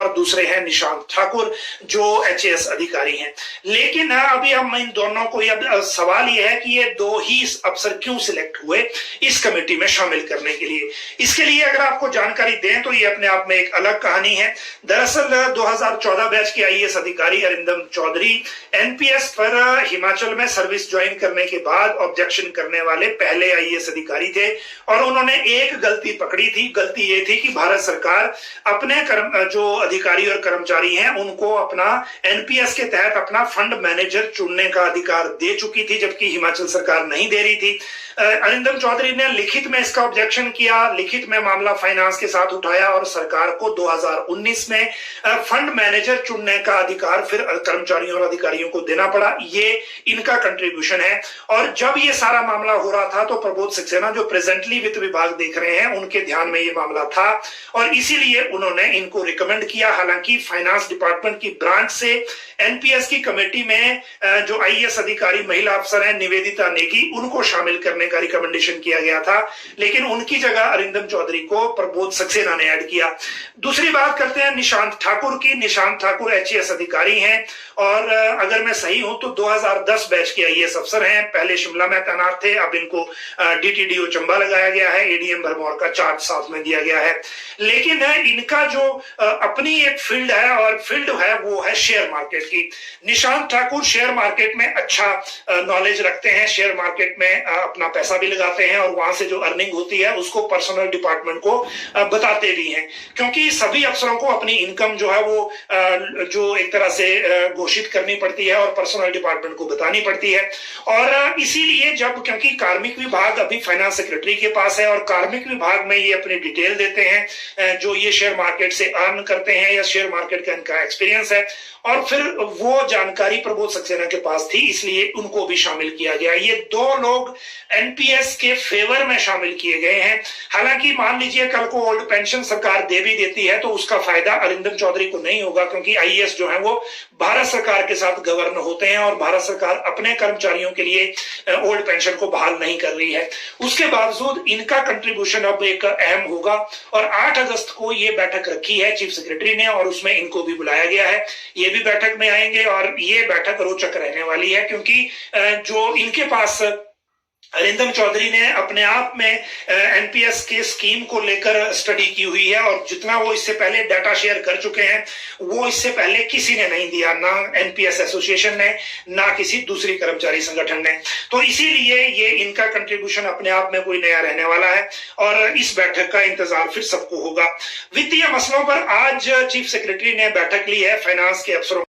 और दूसरे हैं निशांत ठाकुर जो एचएएस अधिकारी हैं। लेकिन अभी हम इन दोनों को सवाल यह है कि ये दो ही अफसर क्यों सिलेक्ट हुए इस कमेटी में शामिल करने के लिए। इसके लिए अगर आपको जानकारी दें तो ये अपने आप में एक अलग कहानी है। दरअसल 2014 बैच के आईएएस अधिकारी अरिंदम चौधरी एनपीएस पर हिमाचल में सर्विस ज्वाइन करने के बाद ऑब्जेक्शन करने वाले पहले आईएएस अधिकारी थे और उन्होंने एक गलती पकड़ी थी। गलती ये थी कि भारत सरकार अपने जो अधिकारी और कर्मचारी हैं उनको अपना एनपीएस के तहत अपना फंड मैनेजर चुनने का अधिकार दे चुकी थी, जबकि हिमाचल सरकार नहीं दे रही थी। अरिंदम चौधरी ने लिखित में इसका ऑब्जेक्शन किया, लिखित में मामला फाइनेंस के साथ उठाया और सरकार को 2019 में फंड मैनेजर चुनने का अधिकार फिर कर्मचारियों और अधिकारियों को देना पड़ा। ये इनका कंट्रीब्यूशन है। और जब ये सारा मामला हो रहा था तो प्रबोध सक्सेना जो प्रेजेंटली वित्त विभाग देख रहे हैं उनके ध्यान में ये मामला था और इसीलिए उन्होंने इनको रिकमेंड किया। हालांकि फाइनेंस डिपार्टमेंट की ब्रांच से एनपीएस की कमेटी में जो आईएएस अधिकारी महिला अफसर हैं निवेदिता नेगी, उनको शामिल करने का रिकमेंडेशन किया गया था, लेकिन उनकी जगह अरिंदम चौधरी को प्रबोध सक्सेना ने ऐड किया। दूसरी बात करते हैं निशांत ठाकुर की। निशांत ठाकुर एचएएस अधिकारी हैं और अगर मैं सही हूं तो 2010 बैच के आईएएस अफसर हैं। पहले शिमला में तैनात थे, अब इनको डीटीडीओ चंबा लगाया गया है, एडीएम भरमौर का चार्ज साथ में दिया गया है। लेकिन इनका जो अपनी एक फील्ड है और फील्ड है वो है शेयर मार्केट की। निशांत ठाकुर शेयर मार्केट में अच्छा नॉलेज रखते हैं, शेयर मार्केट में अपना पैसा भी लगाते हैं और वहां से जो अर्निंग होती है उसको पर्सनल डिपार्टमेंट को बताते भी हैं, क्योंकि सभी अफसरों को अपनी इनकम जो है वो जो एक तरह से घोषित करनी पड़ती है और पर्सनल डिपार्टमेंट को बतानी पड़ती है। और इसीलिए जब क्योंकि कार्मिक विभाग अभी फाइनेंस सेक्रेटरी के पास है और कार्मिक विभाग में ये अपनी डिटेल देते हैं जो ये शेयर मार्केट से अर्न करते हैं या शेयर मार्केट का इनका एक्सपीरियंस है, और फिर वो जानकारी प्रबोध सक्सेना के पास थी, इसलिए उनको भी शामिल किया गया। ये दो लोग एनपीएस के फेवर में शामिल किए गए हैं। हालांकि मान लीजिए कल को ओल्ड पेंशन सरकार दे भी देती है तो उसका फायदा अरिंदम चौधरी को नहीं होगा, क्योंकि आईएएस जो है वो भारत सरकार के साथ गवर्न होते हैं और भारत सरकार अपने कर्मचारियों के लिए ओल्ड पेंशन को बहाल नहीं कर रही है। उसके बावजूद इनका कंट्रीब्यूशन अब एक अहम होगा और 8 अगस्त को ये बैठक रखी है चीफ सेक्रेटरी ने और उसमें इनको भी बुलाया गया है। ये भी बैठक में आएंगे और ये बैठक रोचक रहने वाली है, क्योंकि जो इनके पास अरिंदम चौधरी ने अपने आप में एनपीएस के स्कीम को लेकर स्टडी की हुई है और जितना वो इससे पहले डाटा शेयर कर चुके हैं वो इससे पहले किसी ने नहीं दिया, ना एनपीएस एसोसिएशन ने, ना किसी दूसरी कर्मचारी संगठन ने। तो इसीलिए ये इनका कंट्रीब्यूशन अपने आप में कोई नया रहने वाला है और इस बैठक का इंतजार फिर सबको होगा। वित्तीय मसलों पर आज चीफ सेक्रेटरी ने बैठक ली है फाइनेंस के अफसरों